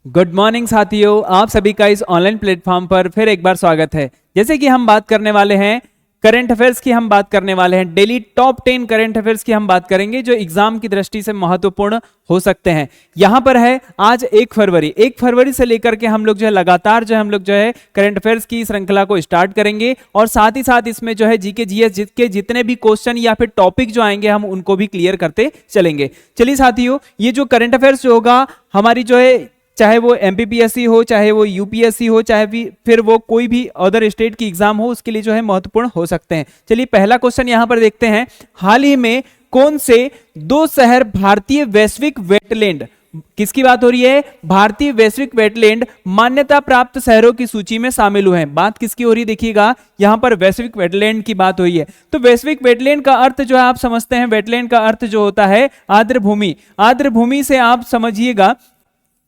Good morning साथियों, आप सभी का इस ऑनलाइन प्लेटफॉर्म पर फिर एक बार स्वागत है। जैसे कि हम बात करने वाले हैं करंट अफेयर्स की, हम बात करने वाले हैं डेली टॉप 10 करंट अफेयर्स की हम बात करेंगे जो एग्जाम की दृष्टि से महत्वपूर्ण हो सकते हैं। यहां पर है आज 1 फरवरी से लेकर के हम लोग जो है लगातार करंट अफेयर्स की श्रृंखला को स्टार्ट करेंगे और साथ ही साथ इसमें जो है जीके जीएस के जितने भी क्वेश्चन या फिर टॉपिक जो आएंगे हम उनको भी क्लियर करते चलेंगे। चलिए साथियों, ये जो करंट अफेयर्स जो होगा हमारी जो है, चाहे वो एमपीपीएससी हो, चाहे वो यूपीएससी हो, चाहे फिर वो कोई भी अदर स्टेट की एग्जाम हो, उसके लिए जो है महत्वपूर्ण हो सकते हैं। चलिए पहला क्वेश्चन यहां पर देखते हैं। हाल ही में कौन से 2 शहर भारतीय वैश्विक वेटलैंड, किसकी बात हो रही है, भारतीय वैश्विक वेटलैंड मान्यता प्राप्त शहरों की सूची में शामिल हुए हैं। बात किसकी हो रही है, देखिएगा यहां पर वैश्विक वेटलैंड की बात हुई है। तो वैश्विक वेटलैंड का अर्थ जो है आप समझते हैं, वेटलैंड का अर्थ जो होता है आर्द्र भूमि। आर्द्र भूमि से आप समझिएगा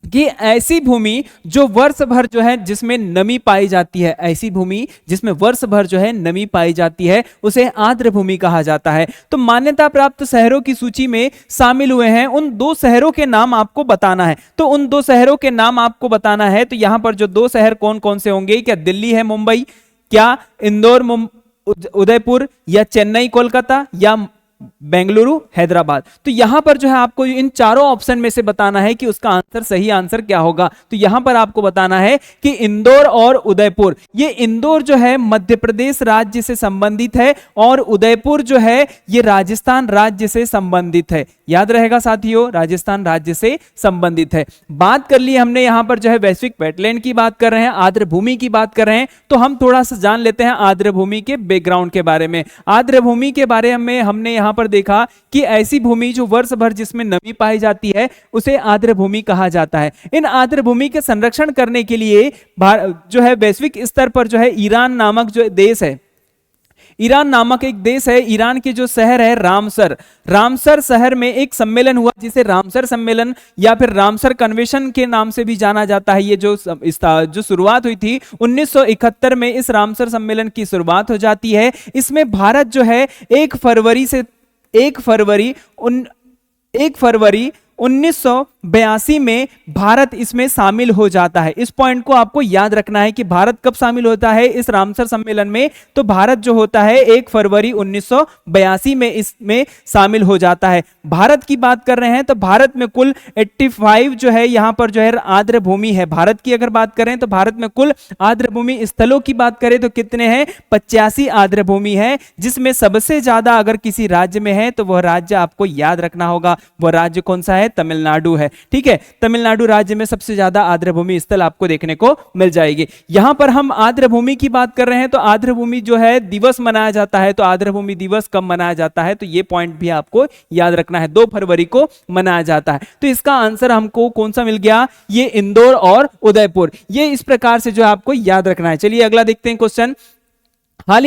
कि ऐसी भूमि जो वर्ष भर जो है जिसमें नमी पाई जाती है, ऐसी भूमि जिसमें वर्ष भर जो है नमी पाई जाती है उसे आर्द्र भूमि कहा जाता है। तो मान्यता प्राप्त शहरों की सूची में शामिल हुए हैं, उन 2 शहरों के नाम आपको बताना है। तो उन 2 शहरों के नाम आपको बताना है, तो यहां पर जो 2 शहर कौन कौन से होंगे, क्या दिल्ली है मुंबई, क्या इंदौर उदयपुर, या चेन्नई कोलकाता, या बेंगलुरु हैदराबाद। तो यहां पर जो है आपको इन चारों ऑप्शन में से बताना है कि उसका आंसर, सही आंसर क्या होगा। तो यहां पर आपको बताना है कि इंदौर और उदयपुर। ये इंदौर जो है मध्य प्रदेश राज्य से संबंधित है और उदयपुर जो है ये राजस्थान राज्य से संबंधित है। याद रहेगा साथियों, राजस्थान राज्य से संबंधित है। बात कर ली हमने यहां पर जो है वैश्विक वेटलैंड की बात कर रहे हैं, आर्द्र भूमि की बात कर रहे हैं, तो हम थोड़ा सा जान लेते हैं आर्द्र भूमि के बैकग्राउंड के बारे में। आर्द्र भूमि के बारे में हमने यहां पर देखा कि ऐसी भूमि जो वर्ष भर जिसमें नमी पाई जाती है उसे आर्द्र भूमि कहा जाता है। इन आर्द्र भूमि के संरक्षण करने के लिए जो है वैश्विक स्तर पर जो है ईरान नामक जो देश है, ईरान नामक एक देश है, ईरान के जो शहर है रामसर शहर में एक सम्मेलन हुआ जिसे रामसर सम्मेलन या फिर रामसर कन्वेंशन के नाम से भी जाना जाता है। ये जो शुरुआत हुई थी 1971 में, इस रामसर सम्मेलन की शुरुआत हो जाती है। इसमें भारत जो है 1 फरवरी 1982 में भारत इसमें शामिल हो जाता है। इस पॉइंट को आपको याद रखना है कि भारत कब शामिल होता है इस रामसर सम्मेलन में। तो भारत जो होता है 1 फरवरी 1982 में इसमें शामिल हो जाता है। भारत की बात कर रहे हैं तो भारत में कुल 85 जो है यहां पर जो है आर्द्र भूमि है। भारत की अगर बात करें तो भारत में कुल आर्द्र भूमि स्थलों की बात करें तो कितने हैं, 85 आर्द्र भूमि है, जिसमें सबसे ज्यादा अगर किसी राज्य में है तो वह राज्य आपको याद रखना होगा। वह राज्य कौन सा है, तमिलनाडु है। ठीक है, तमिलनाडु राज्य में सबसे ज्यादा आर्द्र भूमि स्थल आपको देखने को मिल जाएगी। यहां पर हम आर्द्र भूमि की बात कर रहे हैं तो आर्द्र भूमि जो है दिवस मनाया जाता है। तो आर्द्र भूमि दिवस कब मनाया जाता है, तो ये पॉइंट भी आपको याद रखना है, 2 फरवरी को मनाया जाता है। तो इसका आंसर हमको कौन सा मिल गया, ये इंदौर और उदयपुर। ये इस प्रकार से जो आपको याद रखना है। चलिए अगला देखते हैं क्वेश्चन। हाल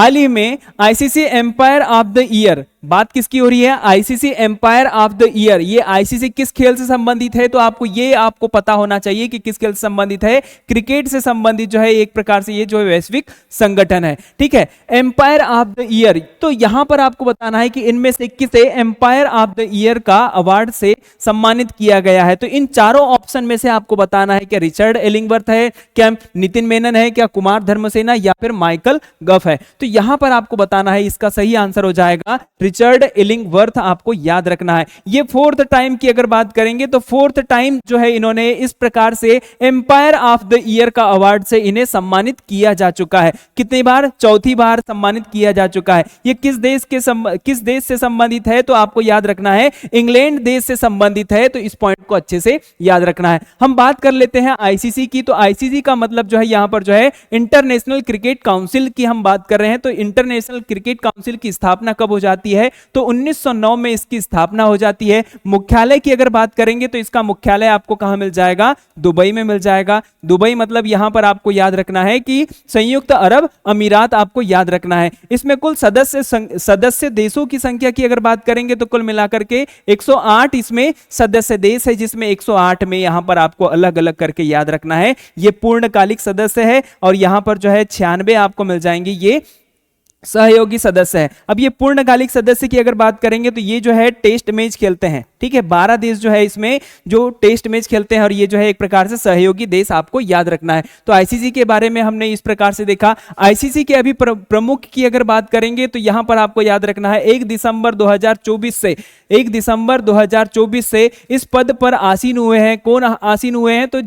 ही में ICC umpire of the year, बात किसकी हो रही है, ICC umpire of the year. ये आईसीसी किस खेल से संबंधित है, तो आपको पता होना चाहिए कि किस खेल से संबंधित है, क्रिकेट से संबंधित जो है एक प्रकार से ये जो है वैश्विक संगठन है। ठीक है, एम्पायर ऑफ द ईयर, तो यहां पर आपको बताना है कि इनमें से किसे एम्पायर ऑफ द ईयर का अवार्ड से सम्मानित किया गया है। तो इन चारों ऑप्शन में से आपको बताना है, क्या रिचर्ड एलिंगवर्थ है, क्या नितिन मेनन है, क्या कुमार धर्मसेना, या फिर माइकल गफ है। तो यहां पर आपको बताना है, इसका सही आंसर हो जाएगा रिचर्ड इलिंगवर्थ। आपको याद रखना है। ये 4th टाइम की अगर बात करेंगे तो 4th टाइम जो है इन्होंने इस प्रकार से एम्पायर ऑफ द ईयर का अवार्ड से इन्हें सम्मानित किया जा चुका है। कितनी बार, 4थी बार सम्मानित किया जा चुका है। ये किस देश से संबंधित है, तो आपको याद रखना है इंग्लैंड देश से संबंधित है। तो इस पॉइंट को अच्छे से याद रखना है। हम बात कर लेते हैं आईसीसी की। तो आईसीसी का मतलब जो है यहां पर जो है इंटरनेशनल क्रिकेट काउंसिल की हम बात कर रहे हैं। तो इंटरनेशनल क्रिकेट काउंसिल की स्थापना कब हो जाती है, तो 1909 में इसकी स्थापना हो जाती है। मुख्यालय की अगर बात करेंगे तो इसका मुख्यालय आपको कहां मिल जाएगा, दुबई में मिल जाएगा। दुबई मतलब यहां पर आपको याद रखना है कि संयुक्त अरब अमीरात आपको याद रखना है। इसमें कुल सदस्य देशों की संख्या की अगर बात करेंगे तो कुल मिलाकर के 108 इसमें सदस्य देश है, जिसमें 108 में यहां पर आपको अलग अलग करके याद रखना है ये पूर्णकालिक सदस्य है और यहां पर जो है 96 आपको मिल जाएंगे ये सहयोगी सदस्य है। अब ये पूर्णकालिक सदस्य की अगर बात करेंगे तो ये जो है टेस्ट मैच खेलते हैं। ठीक है, 12 देश जो है इसमें जो टेस्ट मैच खेलते हैं और ये जो है एक प्रकार से सहयोगी देश आपको याद रखना है। तो आईसीसी के बारे में हमने इस प्रकार से देखा। आईसीसी के अभी प्रमुख की अगर बात करेंगे तो यहां पर आपको याद रखना है 1 दिसंबर 2024 से इस पद पर आसीन हुए हैं। कौन आसीन हुए हैं? तो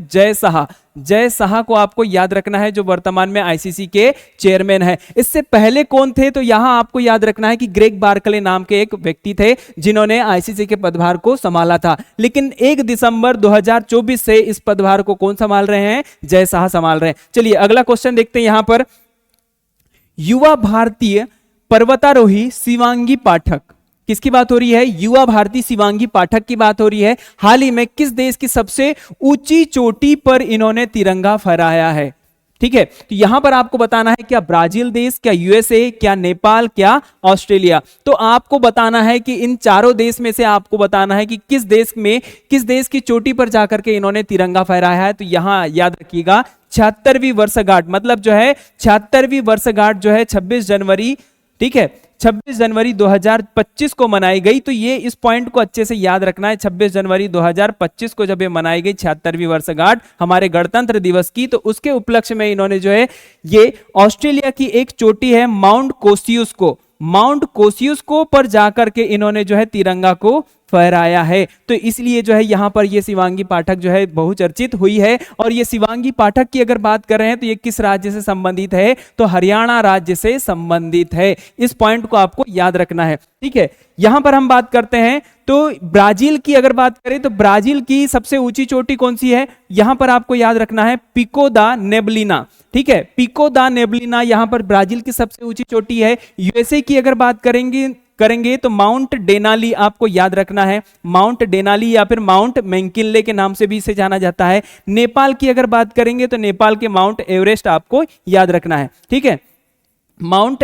जय शाह को आपको याद रखना है, जो वर्तमान में आईसीसी के चेयरमैन है। इससे पहले कौन थे? तो यहां आपको याद रखना है कि ग्रेग बार्कले नाम के एक व्यक्ति थे जिन्होंने आईसीसी के पदभार को संभाला था। लेकिन 1 दिसंबर 2024 से इस पदभार को कौन संभाल रहे हैं? जय शाह संभाल रहे हैं। चलिए अगला क्वेश्चन देखते हैं। यहां पर युवा भारतीय पर्वतारोही शिवांगी पाठक, किसकी बात हो रही है? युवा भारतीय शिवांगी पाठक की बात हो रही है। हाल ही में किस देश की सबसे ऊंची चोटी पर इन्होंने तिरंगा फहराया है? ठीक है, तो यहां पर आपको बताना है क्या ब्राजील देश, क्या यूएसए, क्या नेपाल, क्या ऑस्ट्रेलिया। तो आपको बताना है कि इन चारों देश में से आपको बताना है कि किस देश की चोटी पर जाकर के इन्होंने तिरंगा फहराया है। तो यहां याद रखिएगा 76वीं वर्षगांठ, मतलब जो है 76वीं वर्षगांठ जो है 26 जनवरी, ठीक है, 26 जनवरी 2025 को मनाई गई। तो ये इस पॉइंट को अच्छे से याद रखना है। 26 जनवरी 2025 को जब ये मनाई गई 76वीं वर्षगांठ हमारे गणतंत्र दिवस की, तो उसके उपलक्ष्य में इन्होंने जो है ये ऑस्ट्रेलिया की एक चोटी है माउंट कोसियुस्को पर जाकर के इन्होंने जो है तिरंगा को फहराया है। तो इसलिए जो है यहां पर ये शिवांगी पाठक जो है बहुचर्चित हुई है। और ये शिवांगी पाठक की अगर बात कर रहे हैं तो ये किस राज्य से संबंधित है? तो हरियाणा राज्य से संबंधित है। इस पॉइंट को आपको याद रखना है, ठीक है। यहां पर हम बात करते हैं तो ब्राजील की अगर बात करें तो ब्राजील की सबसे ऊंची चोटी कौन सी है? यहां पर आपको याद रखना है पिको दा नेबलिना, ठीक है, पिको दा नेबलिना यहां पर ब्राजील की सबसे ऊंची चोटी है। यूएसए की अगर बात करेंगे तो माउंट डेनाली आपको याद रखना है, माउंट डेनाली या फिर माउंट मैकिंले के नाम से भी इसे जाना जाता है। नेपाल की अगर बात करेंगे तो नेपाल के माउंट एवरेस्ट आपको याद रखना है, ठीक है, माउंट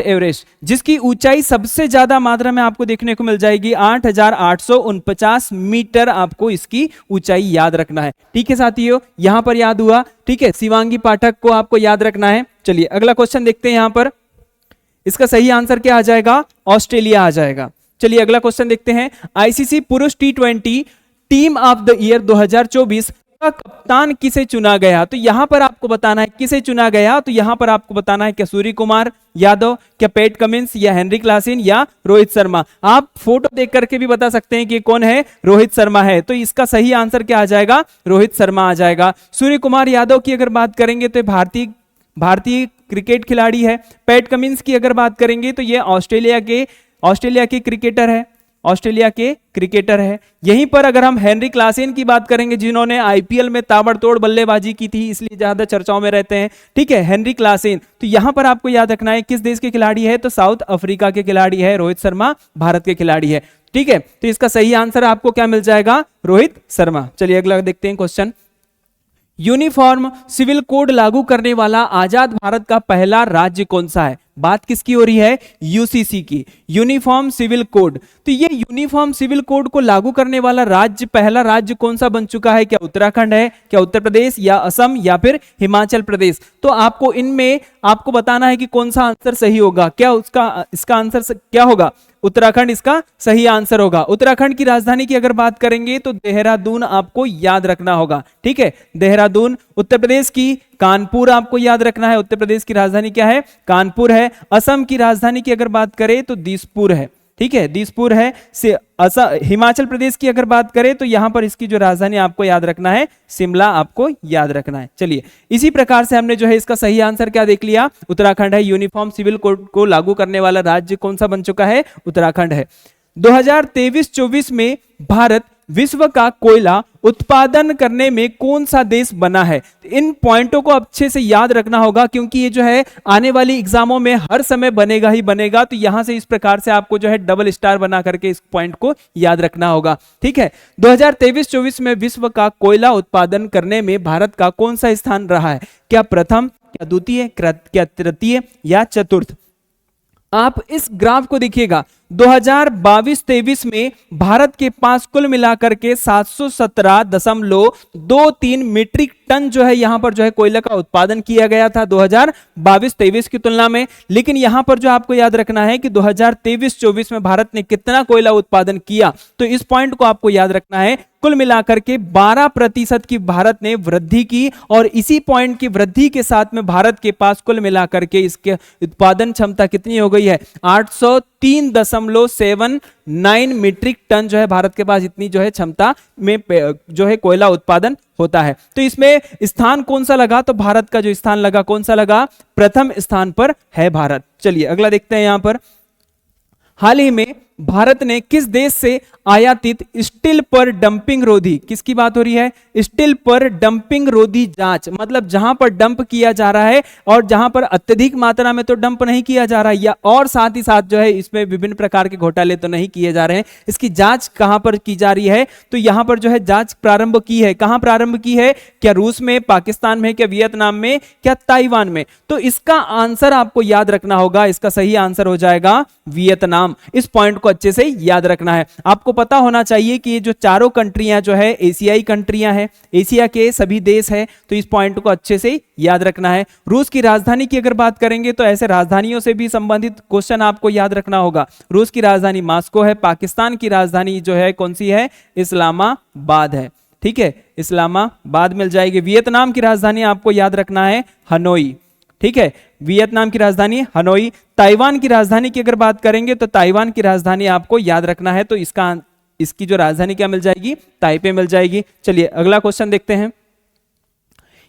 एवरेस्ट जिसकी ऊंचाई सबसे ज्यादा मात्रा में आपको देखने को मिल जाएगी 8,849 मीटर, आपको इसकी ऊंचाई याद रखना है, ठीक है साथियों। यहां पर याद हुआ, ठीक है, शिवांगी पाठक को आपको याद रखना है। चलिए अगला क्वेश्चन देखते हैं। यहां पर इसका सही आंसर क्या आ जाएगा? ऑस्ट्रेलिया आ जाएगा। चलिए अगला क्वेश्चन देखते हैं। आईसीसी पुरुष T20 team of the year 2024 का कप्तान किसे चुना गया? तो यहां पर आपको बताना है किसे चुना गया। तो यहां पर आपको बताना है क्या सूर्य कुमार यादव, क्या पैट कमिंस, या हेनरी क्लासेन, या रोहित शर्मा। आप फोटो देख करके भी बता सकते हैं कि कौन है, रोहित शर्मा है। तो इसका सही आंसर क्या आ जाएगा? रोहित शर्मा आ जाएगा। सूर्य कुमार यादव की अगर बात करेंगे तो भारतीय क्रिकेट खिलाड़ी है। पैट कमिंस की अगर बात करेंगे तो ये ऑस्ट्रेलिया के क्रिकेटर है। यहीं पर अगर हम हेनरी क्लासेन की बात करेंगे जिन्होंने आईपीएल में ताबड़तोड़ बल्लेबाजी की थी, इसलिए ज्यादा चर्चाओं में रहते हैं, ठीक है, हेनरी क्लासेन। तो यहां पर आपको याद रखना है किस देश के खिलाड़ी है? तो साउथ अफ्रीका के खिलाड़ी है। रोहित शर्मा भारत के खिलाड़ी है, ठीक है। तो इसका सही आंसर आपको क्या मिल जाएगा? रोहित शर्मा। चलिए अगला देखते हैं क्वेश्चन। यूनिफॉर्म सिविल कोड लागू करने वाला आजाद भारत का पहला राज्य कौन सा है? बात किसकी हो रही है? यूसीसी की, यूनिफॉर्म सिविल कोड। तो ये यूनिफॉर्म सिविल कोड को लागू करने वाला पहला राज्य कौन सा बन चुका है? क्या उत्तराखंड है, क्या उत्तर प्रदेश, या असम, या फिर हिमाचल प्रदेश? तो आपको इनमें आपको बताना है कि कौन सा आंसर सही होगा। क्या इसका आंसर क्या होगा? उत्तराखंड इसका सही आंसर होगा। उत्तराखंड की राजधानी की अगर बात करेंगे तो देहरादून आपको याद रखना होगा, ठीक है, देहरादून। उत्तर प्रदेश की कानपुर आपको याद रखना है, उत्तर प्रदेश की राजधानी क्या है? कानपुर है। असम की राजधानी की अगर बात करें तो दिसपुर है, ठीक है, दिसपुर है। हिमाचल प्रदेश की अगर बात करें तो यहां पर इसकी जो राजधानी आपको याद रखना है शिमला आपको याद रखना है। चलिए इसी प्रकार से हमने जो है इसका सही आंसर क्या देख लिया? उत्तराखंड है। यूनिफॉर्म सिविल कोड को लागू करने वाला राज्य कौन सा बन चुका है? उत्तराखंड है। 2023-24 में भारत विश्व का कोयला उत्पादन करने में कौन सा देश बना है? इन पॉइंटों को अच्छे से याद रखना होगा क्योंकि ये जो है आने वाली एग्जामों में हर समय बनेगा ही बनेगा। तो यहां से इस प्रकार से आपको जो है डबल स्टार बना करके इस पॉइंट को याद रखना होगा, ठीक है। 2023-24 में विश्व का कोयला उत्पादन करने में भारत का कौन सा स्थान रहा है? क्या प्रथम, क्या द्वितीय, क्या तृतीय, या चतुर्थ? आप इस ग्राफ को देखिएगा 2022-23 में भारत के पास कुल मिलाकर के 717.23 मीट्रिक टन जो है यहां पर जो है कोयला का उत्पादन किया गया था 2022-23 की तुलना में। लेकिन यहां पर जो आपको याद रखना है कि 2023-24 में भारत ने कितना कोयला उत्पादन किया, तो इस पॉइंट को आपको याद रखना है। कुल मिलाकर के 12% की भारत ने वृद्धि की, और इसी पॉइंट की वृद्धि के साथ में भारत के पास कुल मिलाकर के इसके उत्पादन क्षमता कितनी हो गई है, 803.79 मीट्रिक टन जो है भारत के पास इतनी जो है क्षमता में जो है कोयला उत्पादन होता है। तो इसमें स्थान कौन सा लगा, तो भारत का जो स्थान लगा कौन सा लगा, प्रथम स्थान पर है भारत। चलिए अगला देखते हैं। यहां पर हाल ही में भारत ने किस देश से आयातित स्टील पर डंपिंग रोधी, किसकी बात हो रही है, स्टील पर डंपिंग रोधी जांच, मतलब जहां पर डंप किया जा रहा है और जहां पर अत्यधिक मात्रा में तो डंप नहीं किया जा रहा है, या और साथ ही साथ जो है इसमें विभिन्न प्रकार के घोटाले तो नहीं किए जा रहे हैं, इसकी जांच कहां पर की जा रही है, तो यहां पर जो है जांच प्रारंभ की है। कहां प्रारंभ की है, क्या रूस में, पाकिस्तान में, क्या वियतनाम में, क्या ताइवान में, तो इसका आंसर आपको याद रखना होगा, इसका सही आंसर हो जाएगा वियतनाम। इस पॉइंट को अच्छे से याद रखना है। आपको पता होना चाहिए कि ये जो चारों कंट्रियां जो है एशियाई कंट्रियां हैं, एशिया के सभी देश हैं, तो इस पॉइंट को अच्छे से याद रखना है। रूस की राजधानी की अगर बात करेंगे तो ऐसे राजधानियों से भी संबंधित क्वेश्चन आपको याद रखना होगा। रूस की राजधानी मॉस्को है, पाकिस्तान की राजधानी जो है कौन सी है, इस्लामाबाद है, ठीक है, इस्लामाबाद मिल जाएगी। वियतनाम की राजधानी आपको याद रखना है हनोई, ठीक है, वियतनाम की राजधानी हनोई। ताइवान की राजधानी की अगर बात करेंगे तो ताइवान की राजधानी आपको याद रखना है, तो इसकी जो राजधानी क्या मिल जाएगी, ताइपे मिल जाएगी। चलिए अगला क्वेश्चन देखते हैं।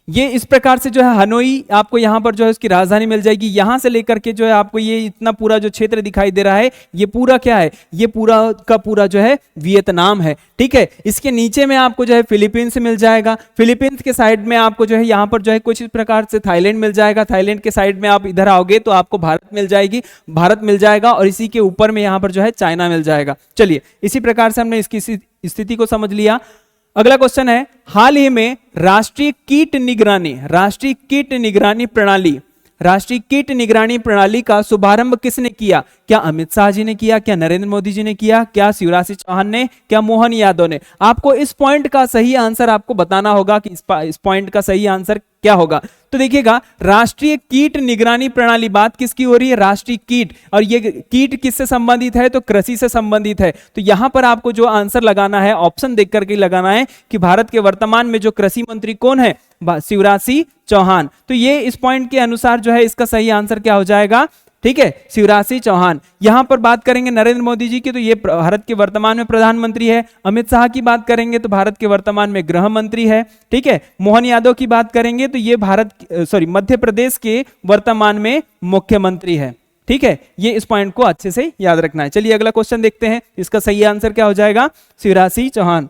ये इस प्रकार से जो है हनोई आपको यहां पर जो है उसकी राजधानी मिल जाएगी। यहां से लेकर के जो है आपको ये इतना पूरा जो क्षेत्र दिखाई दे रहा है, ये पूरा क्या है, ये पूरा का पूरा जो है वियतनाम है, ठीक है। इसके नीचे में आपको जो है फिलीपींस मिल जाएगा, फिलीपींस के साइड में आपको जो है यहां पर जो है कुछ इस प्रकार से थाईलैंड मिल जाएगा, थाईलैंड के साइड में आप इधर आओगे तो आपको भारत मिल जाएगी, भारत मिल जाएगा, और इसी के ऊपर में यहां पर जो है चाइना मिल जाएगा। चलिए इसी प्रकार से हमने इसकी स्थिति को समझ लिया। अगला क्वेश्चन है, हाल ही में राष्ट्रीय कीट निगरानी प्रणाली का शुभारंभ किसने किया, क्या अमित शाह जी ने किया, क्या नरेंद्र मोदी जी ने किया, क्या शिवराज सिंह चौहान ने, क्या मोहन यादव ने। आपको इस पॉइंट का सही आंसर आपको बताना होगा कि इस पॉइंट का सही आंसर क्या होगा। तो देखिएगा, राष्ट्रीय कीट निगरानी प्रणाली, बात किसकी हो रही है, राष्ट्रीय कीट, और ये कीट किससे संबंधित है, तो कृषि से संबंधित है। तो यहां पर आपको जो आंसर लगाना है, ऑप्शन देख करके लगाना है कि भारत के वर्तमान में जो कृषि मंत्री कौन है, शिवराज सिंह चौहान। तो ये इस पॉइंट के अनुसार जो है इसका सही आंसर क्या हो जाएगा, ठीक है, शिवराज सिंह चौहान। यहां पर बात करेंगे नरेंद्र मोदी जी की, तो ये भारत के वर्तमान में प्रधानमंत्री है। अमित शाह की बात करेंगे तो भारत के वर्तमान में गृह मंत्री है, ठीक है। मोहन यादव की बात करेंगे तो ये मध्य प्रदेश के वर्तमान में मुख्यमंत्री है, ठीक है। ये इस पॉइंट को अच्छे से याद रखना है। चलिए अगला क्वेश्चन देखते हैं, इसका सही आंसर क्या हो जाएगा, शिवराज सिंह चौहान।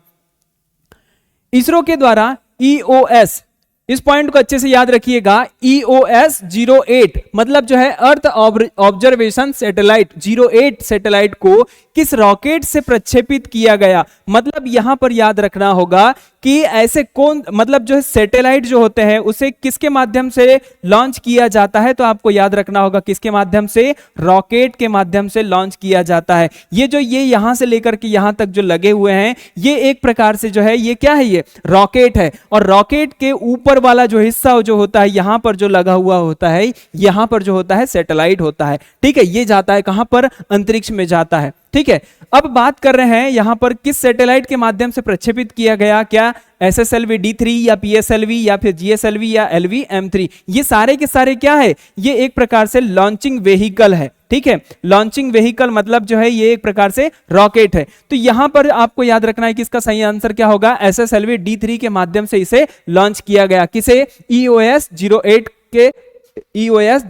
इसरो के द्वारा EOS, इस पॉइंट को अच्छे से याद रखिएगा, EOS 08 मतलब जो है अर्थ ऑब्जर्वेशन सैटेलाइट 08 सैटेलाइट को किस रॉकेट से प्रक्षेपित किया गया। मतलब यहां पर याद रखना होगा कि ऐसे कौन, मतलब जो है सैटेलाइट जो होते हैं उसे किसके माध्यम से लॉन्च किया जाता है, तो आपको याद रखना होगा किसके माध्यम से, रॉकेट के माध्यम से लॉन्च किया जाता है। ये यहां से लेकर के यहां तक जो लगे हुए हैं, ये एक प्रकार से जो है ये क्या है, ये रॉकेट है, और रॉकेट के ऊपर वाला जो हिस्सा जो होता है यहां पर जो लगा हुआ होता है, यहां पर जो होता है सैटेलाइट होता है, ठीक है। ये जाता है कहां पर, अंतरिक्ष में जाता है, ठीक है। अब बात कर रहे हैं यहां पर किस सैटेलाइट के माध्यम से प्रक्षेपित किया गया, क्या SSLV D3 या PSLV या फिर GSLV या LV-M3, ये सारे के सारे क्या है, ये एक प्रकार से लॉन्चिंग व्हीकल है, ठीक है। लॉन्चिंग व्हीकल मतलब जो है ये एक प्रकार से रॉकेट है। तो यहां पर आपको याद रखना है कि इसका सही आंसर क्या होगा, SSLV D3 के माध्यम से इसे लॉन्च किया गया। किसे, EOS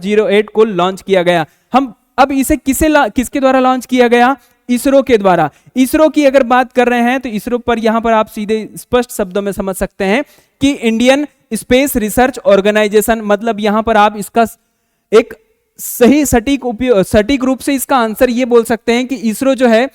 08 को लॉन्च किया गया। हम अब इसे किसके द्वारा लॉन्च किया गया, इसरो के द्वारा। इसरो की अगर बात कर रहे हैं तो इसरो पर यहां पर आप सीधे स्पष्ट शब्दों में समझ सकते हैं कि इंडियन स्पेस रिसर्च ऑर्गेनाइजेशन, मतलब यहां पर आप इसका एक सही सटीक रूप से इसका आंसर ये बोल सकते हैं कि इसरो जो है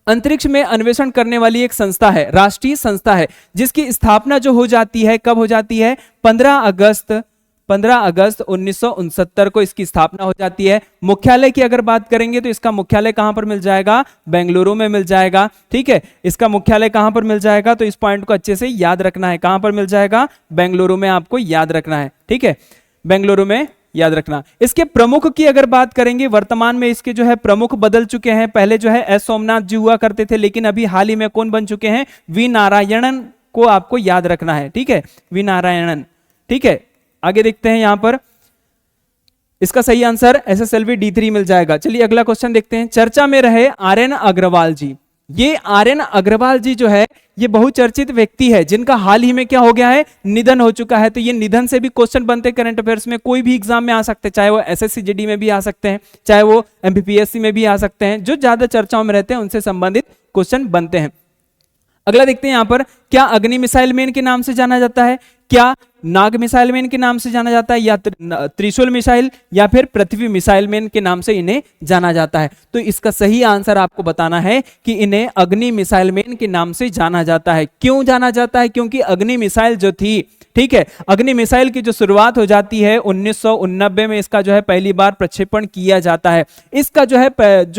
अंतरिक्ष में अन्वेषण करने वाली एक संस्था है, राष्ट्रीय संस्था है, जिसकी स्थापना जो हो जाती है, कब हो जाती है, 15 अगस्त 15 अगस्त 1969 को इसकी स्थापना हो जाती है। मुख्यालय की अगर बात करेंगे तो इसका मुख्यालय कहां पर मिल जाएगा, बेंगलुरु में मिल जाएगा। ठीक है, इसका मुख्यालय कहां पर मिल जाएगा, तो इस पॉइंट को अच्छे से याद रखना है, कहां पर मिल जाएगा, बेंगलुरु में आपको याद रखना है। ठीक है, बेंगलुरु में याद रखना। इसके प्रमुख की अगर बात करेंगे, वर्तमान में इसके जो है प्रमुख बदल चुके हैं। पहले जो है एस सोमनाथ जी हुआ करते थे, लेकिन अभी हाल ही में कौन बन चुके हैं, वी नारायणन को आपको याद रखना है। ठीक है, वी नारायणन। ठीक है, आगे देखते हैं यहां पर इसका सही आंसर एसएसएलवी D3 मिल जाएगा। चलिए अगला क्वेश्चन देखते हैं। चर्चा में रहे आर्यन अग्रवाल जी। ये आर्यन अग्रवाल जी जो है ये बहुचर्चित व्यक्ति है जिनका हाल ही में क्या हो गया है, निधन हो चुका है। तो ये निधन से भी क्वेश्चन बनते हैं करंट अफेयर्स में, कोई भी एग्जाम में आ सकते हैं, चाहे वो एसएससी जीडी में भी आ सकते हैं, चाहे वो एमपीपीएससी में भी आ सकते हैं। जो ज्यादा चर्चाओं में रहते हैं उनसे संबंधित क्वेश्चन बनते हैं। अगला देखते हैं यहां पर, क्या अग्नि मिसाइल मैन के नाम से जाना जाता है, क्या नाग मिसाइल मैन के नाम से जाना जाता है, या त्रिशूल मिसाइल, या फिर पृथ्वी मिसाइल मैन के नाम से इन्हें जाना जाता है। तो इसका सही आंसर आपको बताना है कि इन्हें अग्नि मिसाइल मैन के नाम से जाना जाता है। क्यों जाना जाता है, क्योंकि अग्नि मिसाइल जो थी, ठीक है, अग्नि मिसाइल की जो शुरुआत हो जाती है 1989 में इसका जो है पहली बार प्रक्षेपण किया जाता है। इसका जो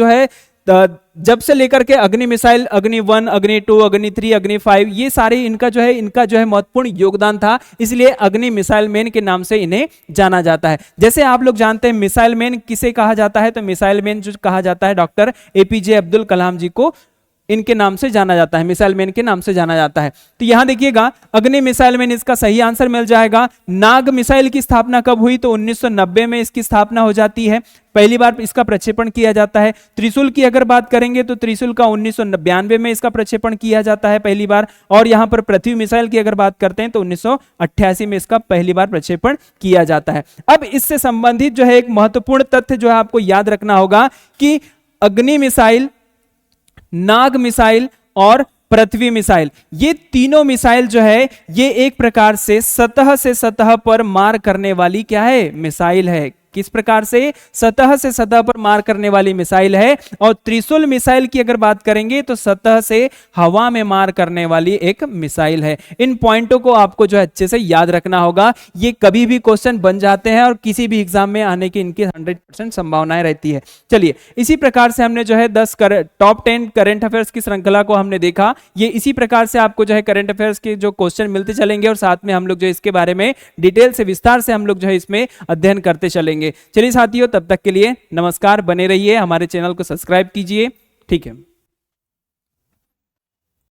है जब से लेकर के अग्नि मिसाइल, अग्नि 1, अग्नि 2, अग्नि 3, अग्नि 5, ये सारे इनका जो है महत्वपूर्ण योगदान था, इसलिए अग्नि मिसाइल मैन के नाम से इन्हें जाना जाता है। जैसे आप लोग जानते हैं मिसाइल मैन किसे कहा जाता है, तो मिसाइल मैन जो कहा जाता है डॉक्टर एपीजे अब्दुल कलाम जी को इनके नाम से जाना जाता है, मिसाइल मैन के नाम से जाना जाता है। तो यहां देखिएगा अग्नि मिसाइल मैन इसका सही आंसर मिल जाएगा। नाग मिसाइल की स्थापना कब हुई, तो 1990 में इसकी स्थापना हो जाती है, पहली बार इसका प्रक्षेपण किया जाता है। त्रिशूल की अगर बात करेंगे तो त्रिशूल का 1992 में इसका प्रक्षेपण किया जाता है पहली बार। और यहां पर पृथ्वी मिसाइल की अगर बात करते हैं तो 1988 में इसका पहली बार प्रक्षेपण किया जाता है। अब इससे संबंधित जो है एक महत्वपूर्ण तथ्य जो है आपको याद रखना होगा कि अग्नि मिसाइल, नाग मिसाइल और पृथ्वी मिसाइल, ये तीनों मिसाइल जो है ये एक प्रकार से सतह पर मार करने वाली क्या है, मिसाइल है। किस प्रकार से, सतह से सतह पर मार करने वाली मिसाइल है। और त्रिशूल मिसाइल की अगर बात करेंगे तो सतह से हवा में मार करने वाली एक मिसाइल है। इन पॉइंटों को आपको जो है अच्छे से याद रखना होगा, ये कभी भी क्वेश्चन बन जाते हैं और किसी भी एग्जाम में आने की इनकी 100% संभावनाएं रहती है। चलिए इसी प्रकार से हमने जो है 10 टॉप 10 करंट अफेयर्स की श्रृंखला को हमने देखा। ये इसी प्रकार से आपको जो है करंट अफेयर्स के जो क्वेश्चन मिलते चलेंगे और साथ में हम लोग जो इसके बारे में डिटेल से, विस्तार से हम लोग जो है इसमें अध्ययन करते चलेंगे। चलिए साथियों, तब तक के लिए नमस्कार, बने रहिए, हमारे चैनल को सब्सक्राइब कीजिए। ठीक है।